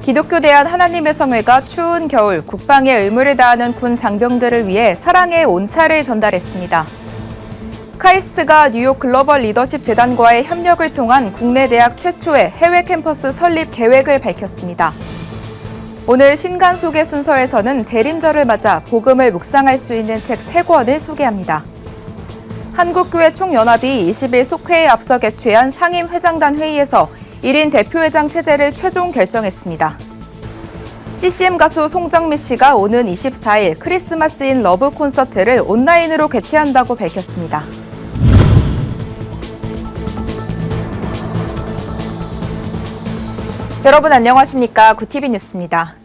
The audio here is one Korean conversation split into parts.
기독교 대한 하나님의 성회가 추운 겨울 국방의 의무를 다하는 군 장병들을 위해 사랑의 온차를 전달했습니다. 카이스트가 뉴욕 글로벌 리더십 재단과의 협력을 통한 국내 대학 최초의 해외 캠퍼스 설립 계획을 밝혔습니다. 오늘 신간 소개 순서에서는 대림절을 맞아 복음을 묵상할 수 있는 책 3권을 소개합니다. 한국교회 총연합이 20일 속회에 앞서 개최한 상임회장단 회의에서 1인 대표회장 체제를 최종 결정했습니다. CCM 가수 송정미 씨가 오는 24일 크리스마스 인 러브 콘서트를 온라인으로 개최한다고 밝혔습니다. 여러분 안녕하십니까? 구TV 뉴스입니다.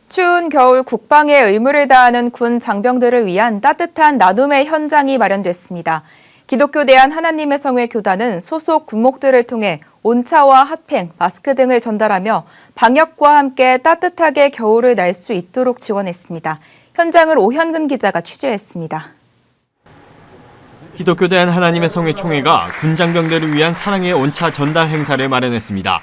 추운 겨울 국방의 의무를 다하는 군 장병들을 위한 따뜻한 나눔의 현장이 마련됐습니다. 기독교 대한 하나님의 성회 교단은 소속 군목들을 통해 온차와 핫팩, 마스크 등을 전달하며 방역과 함께 따뜻하게 겨울을 날 수 있도록 지원했습니다. 현장을 오현근 기자가 취재했습니다. 기독교 대한 하나님의 성회 총회가 군 장병들을 위한 사랑의 온차 전달 행사를 마련했습니다.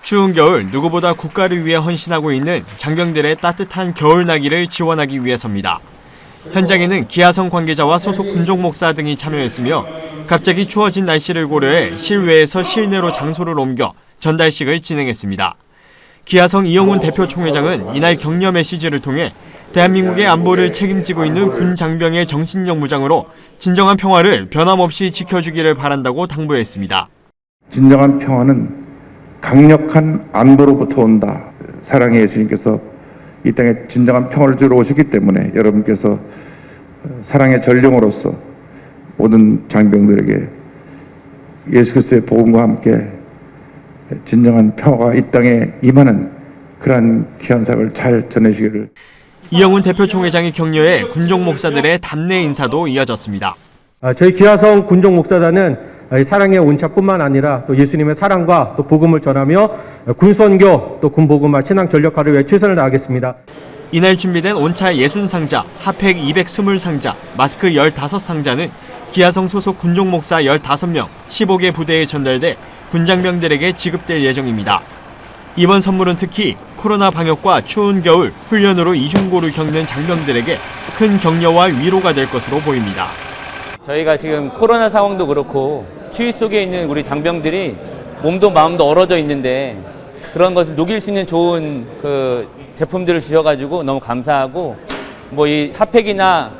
추운 겨울 누구보다 국가를 위해 헌신하고 있는 장병들의 따뜻한 겨울나기를 지원하기 위해서입니다. 현장에는 기아성 관계자와 소속 군종 목사 등이 참여했으며 갑자기 추워진 날씨를 고려해 실외에서 실내로 장소를 옮겨 전달식을 진행했습니다. 기아성 이영훈 대표 총회장은 이날 격려 메시지를 통해 대한민국의 안보를 책임지고 있는 군 장병의 정신력 무장으로 진정한 평화를 변함없이 지켜주기를 바란다고 당부했습니다. 진정한 평화는 강력한 안보로부터 온다. 사랑의 예수님께서 이 땅에 진정한 평화를 주러 오셨기 때문에 여러분께서 사랑의 전령으로서 모든 장병들에게 예수 그리스도의 복음과 함께 진정한 평화가 이 땅에 임하는 그러한 귀한 사역을 잘 전해주기를. 이영훈 대표 총회장의 격려에 군종 목사들의 답례 인사도 이어졌습니다. 저희 기아성 군종 목사단은 사랑의 온차뿐만 아니라 또 예수님의 사랑과 또 복음을 전하며 군선교 또 군복음화 신앙 전력화를 위해 최선을 다하겠습니다. 이날 준비된 온차 60상자, 핫팩 220상자, 마스크 15상자는 기아성 소속 군종 목사 15명, 15개 부대에 전달돼 군장병들에게 지급될 예정입니다. 이번 선물은 특히 코로나 방역과 추운 겨울 훈련으로 이중고를 겪는 장병들에게 큰 격려와 위로가 될 것으로 보입니다. 저희가 지금 코로나 상황도 그렇고 추위 속에 있는 우리 장병들이 몸도 마음도 얼어져 있는데 그런 것을 녹일 수 있는 좋은 제품들을 주셔가지고 너무 감사하고 이 핫팩이나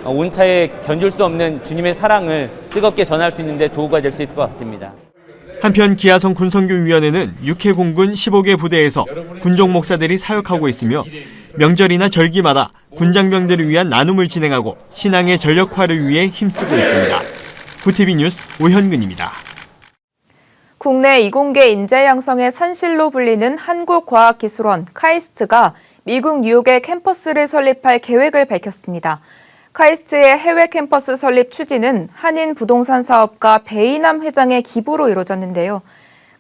온차에 견줄 수 없는 주님의 사랑을 뜨겁게 전할 수 있는데 도구가 될 수 있을 것 같습니다. 한편 기아성 군선교위원회는 육해공군 15개 부대에서 군종 목사들이 사역하고 있으며 명절이나 절기마다 군장병들을 위한 나눔을 진행하고 신앙의 전력화를 위해 힘쓰고 있습니다. 구TV 뉴스 오현근입니다. 국내 이공계 인재 양성의 산실로 불리는 한국과학기술원 카이스트가 미국 뉴욕에 캠퍼스를 설립할 계획을 밝혔습니다. 카이스트의 해외 캠퍼스 설립 추진은 한인 부동산 사업가 배이남 회장의 기부로 이루어졌는데요.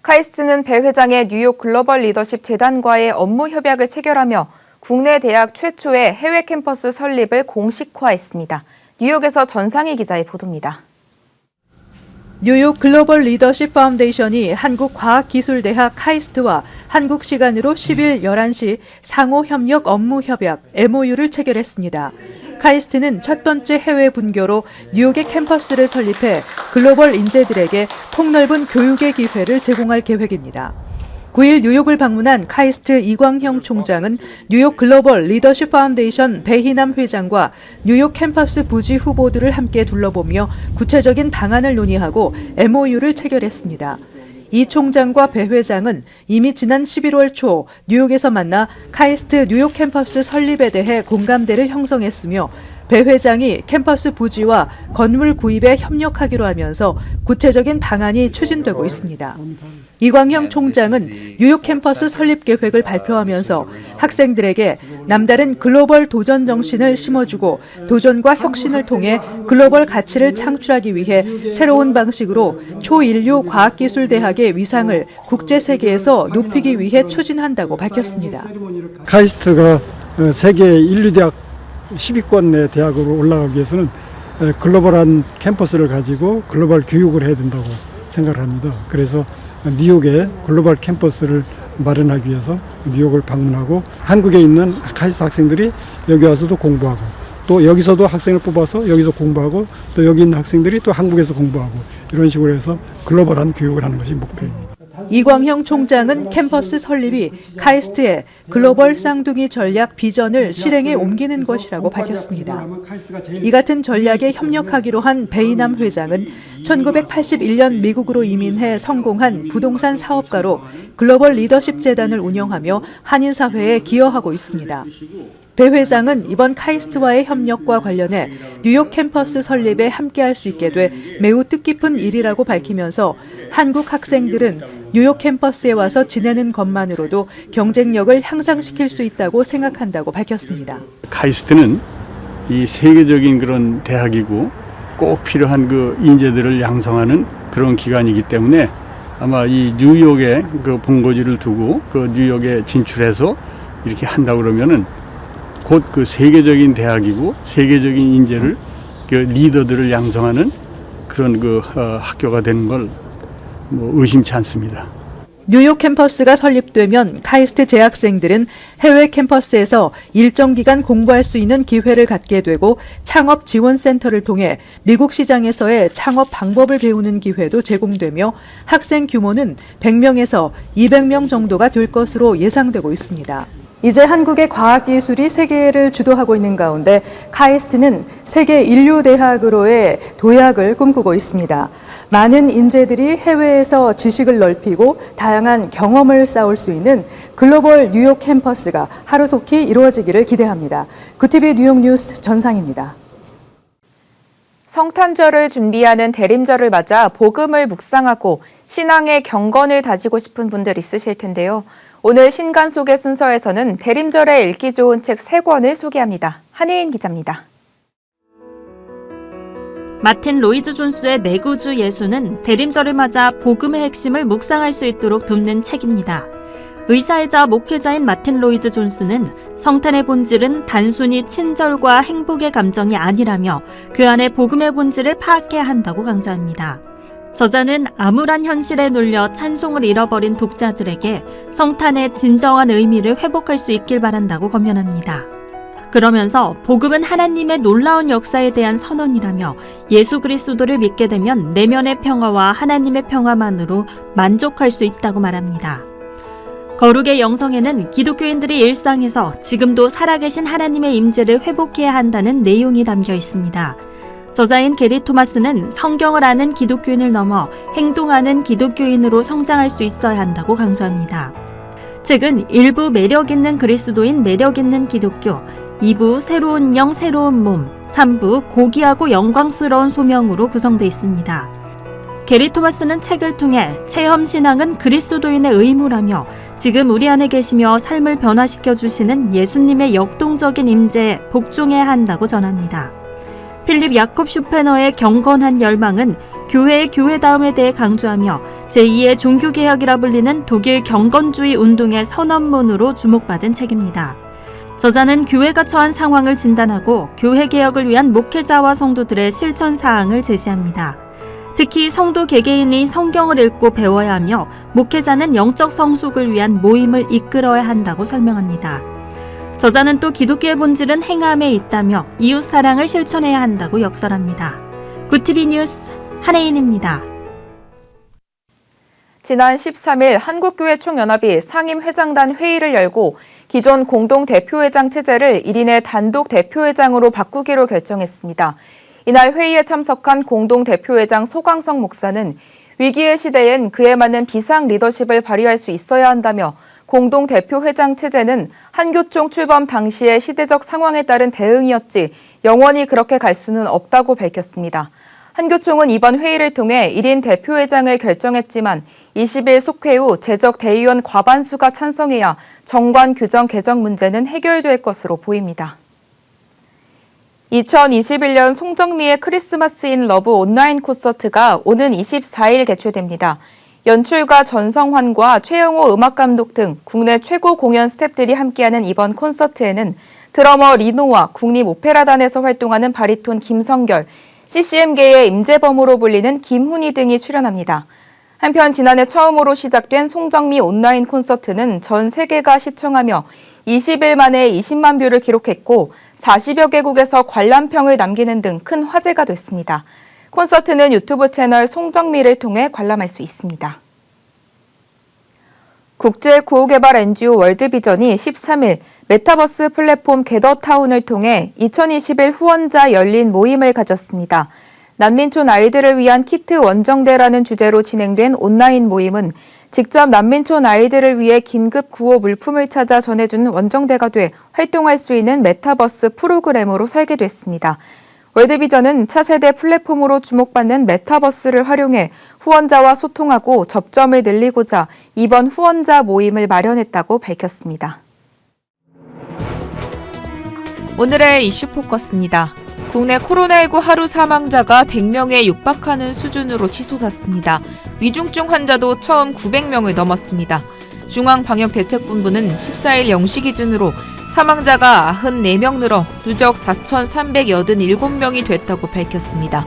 카이스트는 배 회장의 뉴욕 글로벌 리더십 재단과의 업무 협약을 체결하며 국내 대학 최초의 해외 캠퍼스 설립을 공식화했습니다. 뉴욕에서 전상희 기자의 보도입니다. 뉴욕 글로벌 리더십 파운데이션이 한국과학기술대학 카이스트와 한국 시간으로 10일 11시 상호협력 업무협약 MOU를 체결했습니다. 카이스트는 첫 번째 해외 분교로 뉴욕의 캠퍼스를 설립해 글로벌 인재들에게 폭넓은 교육의 기회를 제공할 계획입니다. 9일 뉴욕을 방문한 카이스트 이광형 총장은 뉴욕 글로벌 리더십 파운데이션 배희남 회장과 뉴욕 캠퍼스 부지 후보들을 함께 둘러보며 구체적인 방안을 논의하고 MOU를 체결했습니다. 이 총장과 배 회장은 이미 지난 11월 초 뉴욕에서 만나 카이스트 뉴욕 캠퍼스 설립에 대해 공감대를 형성했으며 배 회장이 캠퍼스 부지와 건물 구입에 협력하기로 하면서 구체적인 방안이 추진되고 있습니다. 이광형 총장은 뉴욕 캠퍼스 설립 계획을 발표하면서 학생들에게 남다른 글로벌 도전 정신을 심어주고 도전과 혁신을 통해 글로벌 가치를 창출하기 위해 새로운 방식으로 초인류 과학기술대학의 위상을 국제 세계에서 높이기 위해 추진한다고 밝혔습니다. 카이스트가 세계 인류대학 10위권 내 대학으로 올라가기 위해서는 글로벌한 캠퍼스를 가지고 글로벌 교육을 해야 된다고 생각을 합니다. 그래서 뉴욕에 글로벌 캠퍼스를 마련하기 위해서 뉴욕을 방문하고 한국에 있는 카이스트 학생들이 여기 와서도 공부하고 또 여기서도 학생을 뽑아서 여기서 공부하고 또 여기 있는 학생들이 또 한국에서 공부하고 이런 식으로 해서 글로벌한 교육을 하는 것이 목표입니다. 이광형 총장은 캠퍼스 설립이 카이스트의 글로벌 쌍둥이 전략 비전을 실행에 옮기는 것이라고 밝혔습니다. 이 같은 전략에 협력하기로 한 베이남 회장은 1981년 미국으로 이민해 성공한 부동산 사업가로 글로벌 리더십 재단을 운영하며 한인 사회에 기여하고 있습니다. 배 회장은 이번 카이스트와의 협력과 관련해 뉴욕 캠퍼스 설립에 함께할 수 있게 돼 매우 뜻깊은 일이라고 밝히면서 한국 학생들은 뉴욕 캠퍼스에 와서 지내는 것만으로도 경쟁력을 향상시킬 수 있다고 생각한다고 밝혔습니다. 카이스트는 이 세계적인 그런 대학이고 꼭 필요한 그 인재들을 양성하는 그런 기관이기 때문에 아마 이 뉴욕에 그 본거지를 두고 그 뉴욕에 진출해서 이렇게 한다 그러면은 곧 그 세계적인 대학이고 세계적인 인재를 그 리더들을 양성하는 그런 그 학교가 되는 걸 뭐 의심치 않습니다. 뉴욕 캠퍼스가 설립되면 카이스트 재학생들은 해외 캠퍼스에서 일정 기간 공부할 수 있는 기회를 갖게 되고 창업 지원센터를 통해 미국 시장에서의 창업 방법을 배우는 기회도 제공되며 학생 규모는 100명에서 200명 정도가 될 것으로 예상되고 있습니다. 이제 한국의 과학기술이 세계를 주도하고 있는 가운데 카이스트는 세계 인류대학으로의 도약을 꿈꾸고 있습니다. 많은 인재들이 해외에서 지식을 넓히고 다양한 경험을 쌓을 수 있는 글로벌 뉴욕 캠퍼스가 하루속히 이루어지기를 기대합니다. 구티비 뉴욕 뉴스 전상입니다. 성탄절을 준비하는 대림절을 맞아 복음을 묵상하고 신앙의 경건을 다지고 싶은 분들 있으실 텐데요. 오늘 신간 소개 순서에서는 대림절에 읽기 좋은 책 3권을 소개합니다. 한혜인 기자입니다. 마틴 로이드 존스의 내구주 예수는 대림절을 맞아 복음의 핵심을 묵상할 수 있도록 돕는 책입니다. 의사이자 목회자인 마틴 로이드 존스는 성탄의 본질은 단순히 친절과 행복의 감정이 아니라며 그 안에 복음의 본질을 파악해야 한다고 강조합니다. 저자는 암울한 현실에 눌려 찬송을 잃어버린 독자들에게 성탄의 진정한 의미를 회복할 수 있길 바란다고 권면합니다. 그러면서 복음은 하나님의 놀라운 역사에 대한 선언이라며 예수 그리스도를 믿게 되면 내면의 평화와 하나님의 평화만으로 만족할 수 있다고 말합니다. 거룩의 영성에는 기독교인들이 일상에서 지금도 살아계신 하나님의 임재를 회복해야 한다는 내용이 담겨 있습니다. 저자인 게리 토마스는 성경을 아는 기독교인을 넘어 행동하는 기독교인으로 성장할 수 있어야 한다고 강조합니다. 책은 1부 매력 있는 그리스도인 매력 있는 기독교, 2부 새로운 영 새로운 몸, 3부 고귀하고 영광스러운 소명으로 구성되어 있습니다. 게리 토마스는 책을 통해 체험 신앙은 그리스도인의 의무라며 지금 우리 안에 계시며 삶을 변화시켜 주시는 예수님의 역동적인 임재에 복종해야 한다고 전합니다. 필립 야콥 슈페너의 경건한 열망은 교회의 교회다움에 대해 강조하며 제2의 종교개혁이라 불리는 독일 경건주의 운동의 선언문으로 주목받은 책입니다. 저자는 교회가 처한 상황을 진단하고 교회 개혁을 위한 목회자와 성도들의 실천 사항을 제시합니다. 특히 성도 개개인이 성경을 읽고 배워야 하며 목회자는 영적 성숙을 위한 모임을 이끌어야 한다고 설명합니다. 저자는 또 기독교의 본질은 행함에 있다며 이웃 사랑을 실천해야 한다고 역설합니다. 구티비 뉴스 한혜인입니다. 지난 13일 한국교회 총연합이 상임회장단 회의를 열고 기존 공동대표회장 체제를 1인의 단독 대표회장으로 바꾸기로 결정했습니다. 이날 회의에 참석한 공동대표회장 소광성 목사는 위기의 시대엔 그에 맞는 비상 리더십을 발휘할 수 있어야 한다며 공동대표회장 체제는 한교총 출범 당시의 시대적 상황에 따른 대응이었지 영원히 그렇게 갈 수는 없다고 밝혔습니다. 한교총은 이번 회의를 통해 1인 대표회장을 결정했지만 20일 속회 후 재적 대의원 과반수가 찬성해야 정관 규정 개정 문제는 해결될 것으로 보입니다. 2021년 송정미의 크리스마스 인 러브 온라인 콘서트가 오는 24일 개최됩니다. 연출가 전성환과 최영호 음악감독 등 국내 최고 공연 스태프들이 함께하는 이번 콘서트에는 드러머 리노와 국립오페라단에서 활동하는 바리톤 김성결, CCM계의 임재범으로 불리는 김훈희 등이 출연합니다. 한편 지난해 처음으로 시작된 송정미 온라인 콘서트는 전 세계가 시청하며 20일 만에 20만 뷰를 기록했고 40여 개국에서 관람평을 남기는 등 큰 화제가 됐습니다. 콘서트는 유튜브 채널 송정미를 통해 관람할 수 있습니다. 국제구호개발 NGO 월드비전이 13일 메타버스 플랫폼 게더타운을 통해 2021 후원자 열린 모임을 가졌습니다. 난민촌 아이들을 위한 키트 원정대라는 주제로 진행된 온라인 모임은 직접 난민촌 아이들을 위해 긴급 구호 물품을 찾아 전해주는 원정대가 돼 활동할 수 있는 메타버스 프로그램으로 설계됐습니다. 월드비전은 차세대 플랫폼으로 주목받는 메타버스를 활용해 후원자와 소통하고 접점을 늘리고자 이번 후원자 모임을 마련했다고 밝혔습니다. 오늘의 이슈 포커스입니다. 국내 코로나19 하루 사망자가 100명에 육박하는 수준으로 치솟았습니다. 위중증 환자도 처음 900명을 넘었습니다. 중앙방역대책본부는 14일 0시 기준으로 사망자가 94명 늘어 누적 4,387명이 됐다고 밝혔습니다.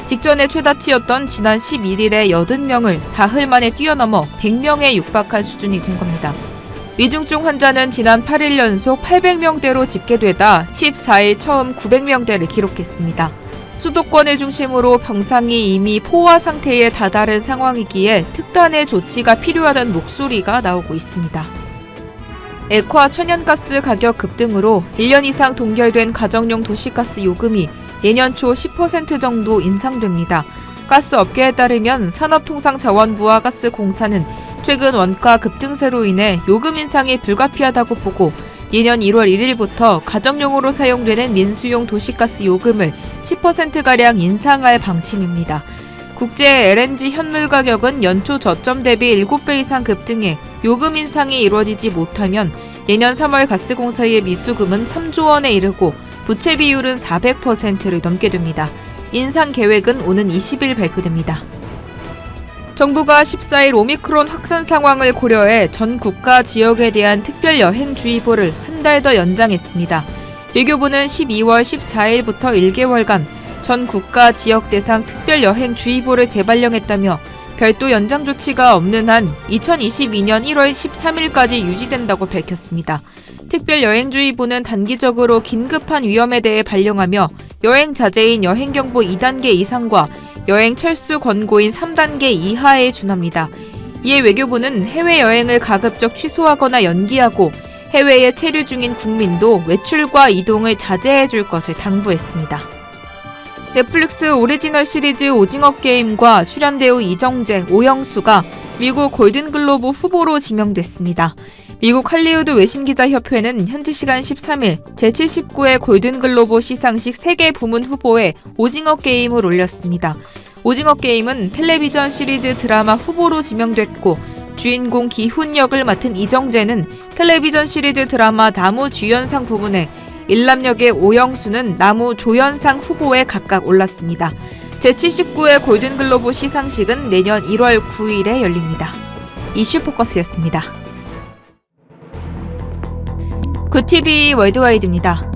직전에 최다치였던 지난 11일에 80명을 사흘 만에 뛰어넘어 100명에 육박한 수준이 된 겁니다. 위중증 환자는 지난 8일 연속 800명대로 집계되다 14일 처음 900명대를 기록했습니다. 수도권을 중심으로 병상이 이미 포화 상태에 다다른 상황이기에 특단의 조치가 필요하다는 목소리가 나오고 있습니다. 액화 천연가스 가격 급등으로 1년 이상 동결된 가정용 도시가스 요금이 내년 초 10% 정도 인상됩니다. 가스업계에 따르면 산업통상자원부와 가스공사는 최근 원가 급등세로 인해 요금 인상이 불가피하다고 보고 내년 1월 1일부터 가정용으로 사용되는 민수용 도시가스 요금을 10%가량 인상할 방침입니다. 국제 LNG 현물 가격은 연초 저점 대비 7배 이상 급등해 요금 인상이 이루어지지 못하면 내년 3월 가스공사의 미수금은 3조 원에 이르고 부채 비율은 400%를 넘게 됩니다. 인상 계획은 오는 20일 발표됩니다. 정부가 14일 오미크론 확산 상황을 고려해 전 국가 지역에 대한 특별 여행주의보를 한 달 더 연장했습니다. 외교부는 12월 14일부터 1개월간 전 국가 지역 대상 특별 여행주의보를 재발령했다며 별도 연장 조치가 없는 한 2022년 1월 13일까지 유지된다고 밝혔습니다. 특별 여행주의보는 단기적으로 긴급한 위험에 대해 발령하며 여행 자제인 여행경보 2단계 이상과 여행 철수 권고인 3단계 이하에 준합니다. 이에 외교부는 해외여행을 가급적 취소하거나 연기하고 해외에 체류 중인 국민도 외출과 이동을 자제해 줄 것을 당부했습니다. 넷플릭스 오리지널 시리즈 오징어 게임과 출연배우 이정재, 오영수가 미국 골든글로브 후보로 지명됐습니다. 미국 할리우드 외신기자협회는 현지 시간 13일 제79회 골든글로브 시상식 3개 부문 후보에 오징어 게임을 올렸습니다. 오징어 게임은 텔레비전 시리즈 드라마 후보로 지명됐고 주인공 기훈 역을 맡은 이정재는 텔레비전 시리즈 드라마 나무 주연상 부문에 일람 역의 오영수는 나무 조연상 후보에 각각 올랐습니다. 제79회 골든글로브 시상식은 내년 1월 9일에 열립니다. 이슈 포커스였습니다. 굿TV 월드와이드입니다.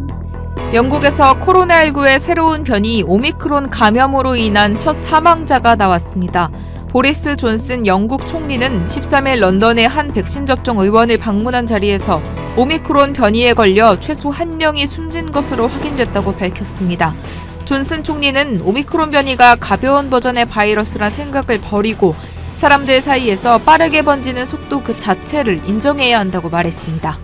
영국에서 코로나19의 새로운 변이 오미크론 감염으로 인한 첫 사망자가 나왔습니다. 보리스 존슨 영국 총리는 13일 런던의 한 백신 접종 의원을 방문한 자리에서 오미크론 변이에 걸려 최소 1명이 숨진 것으로 확인됐다고 밝혔습니다. 존슨 총리는 오미크론 변이가 가벼운 버전의 바이러스란 생각을 버리고 사람들 사이에서 빠르게 번지는 속도 그 자체를 인정해야 한다고 말했습니다.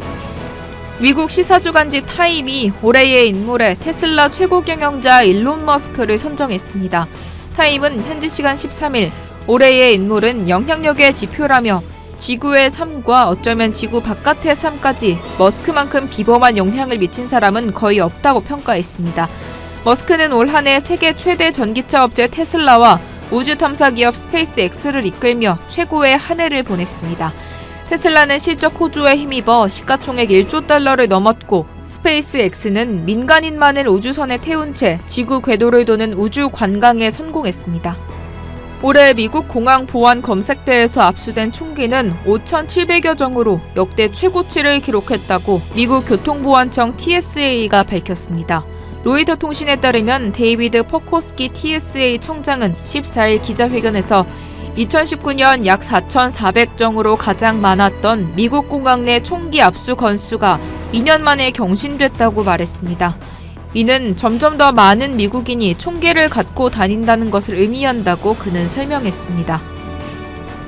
미국 시사주간지 타임이 올해의 인물에 테슬라 최고 경영자 일론 머스크를 선정했습니다. 타임은 현지 시간 13일 올해의 인물은 영향력의 지표라며 지구의 삶과 어쩌면 지구 바깥의 삶까지 머스크만큼 비범한 영향을 미친 사람은 거의 없다고 평가했습니다. 머스크는 올 한 해 세계 최대 전기차 업체 테슬라와 우주 탐사 기업 스페이스X를 이끌며 최고의 한 해를 보냈습니다. 테슬라는 실적 호조에 힘입어 시가총액 1조 달러를 넘었고 스페이스X는 민간인만을 우주선에 태운 채 지구 궤도를 도는 우주 관광에 성공했습니다. 올해 미국 공항 보안 검색대에서 압수된 총기는 5,700여 정으로 역대 최고치를 기록했다고 미국 교통보안청 TSA가 밝혔습니다. 로이터 통신에 따르면 데이비드 퍼코스키 TSA 청장은 14일 기자회견에서 2019년 약 4,400정으로 가장 많았던 미국 공항 내 총기 압수 건수가 2년 만에 경신됐다고 말했습니다. 이는 점점 더 많은 미국인이 총기를 갖고 다닌다는 것을 의미한다고 그는 설명했습니다.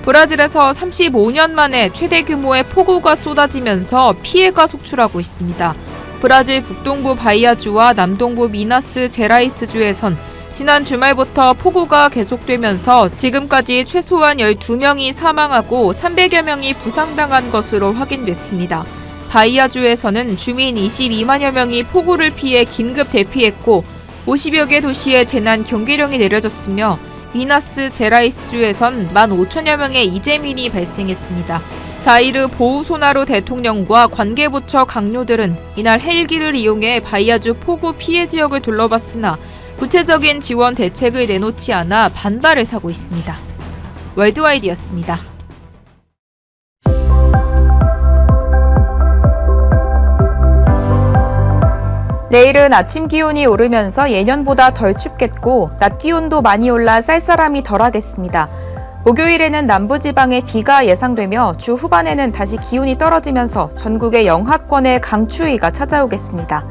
브라질에서 35년 만에 최대 규모의 폭우가 쏟아지면서 피해가 속출하고 있습니다. 브라질 북동부 바이아주와 남동부 미나스 제라이스주에선 지난 주말부터 폭우가 계속되면서 지금까지 최소한 12명이 사망하고 300여 명이 부상당한 것으로 확인됐습니다. 바이아주에서는 주민 22만여 명이 폭우를 피해 긴급 대피했고 50여 개 도시에 재난 경계령이 내려졌으며 미나스 제라이스주에선 15,000여 명의 이재민이 발생했습니다. 자이르 보우소나루 대통령과 관계부처 강요들은 이날 헬기를 이용해 바이아주 폭우 피해 지역을 둘러봤으나 구체적인 지원 대책을 내놓지 않아 반발을 사고 있습니다. 월드와이드였습니다. 내일은 아침 기온이 오르면서 예년보다 덜 춥겠고 낮 기온도 많이 올라 쌀쌀함이 덜하겠습니다. 목요일에는 남부지방에 비가 예상되며 주 후반에는 다시 기온이 떨어지면서 전국의 영하권의 강추위가 찾아오겠습니다.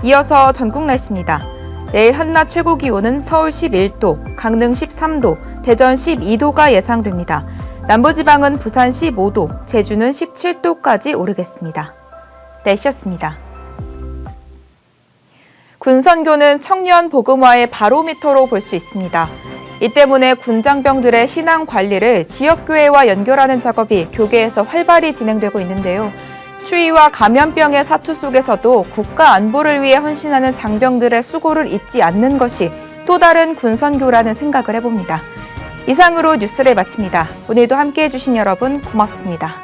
이어서 전국 날씨입니다. 내일 한낮 최고 기온은 서울 11도, 강릉 13도, 대전 12도가 예상됩니다. 남부지방은 부산 15도, 제주는 17도까지 오르겠습니다. 날씨였습니다. 군선교는 청년 복음화의 바로미터로 볼 수 있습니다. 이 때문에 군장병들의 신앙 관리를 지역교회와 연결하는 작업이 교계에서 활발히 진행되고 있는데요. 추위와 감염병의 사투 속에서도 국가 안보를 위해 헌신하는 장병들의 수고를 잊지 않는 것이 또 다른 군선교라는 생각을 해봅니다. 이상으로 뉴스를 마칩니다. 오늘도 함께해 주신 여러분 고맙습니다.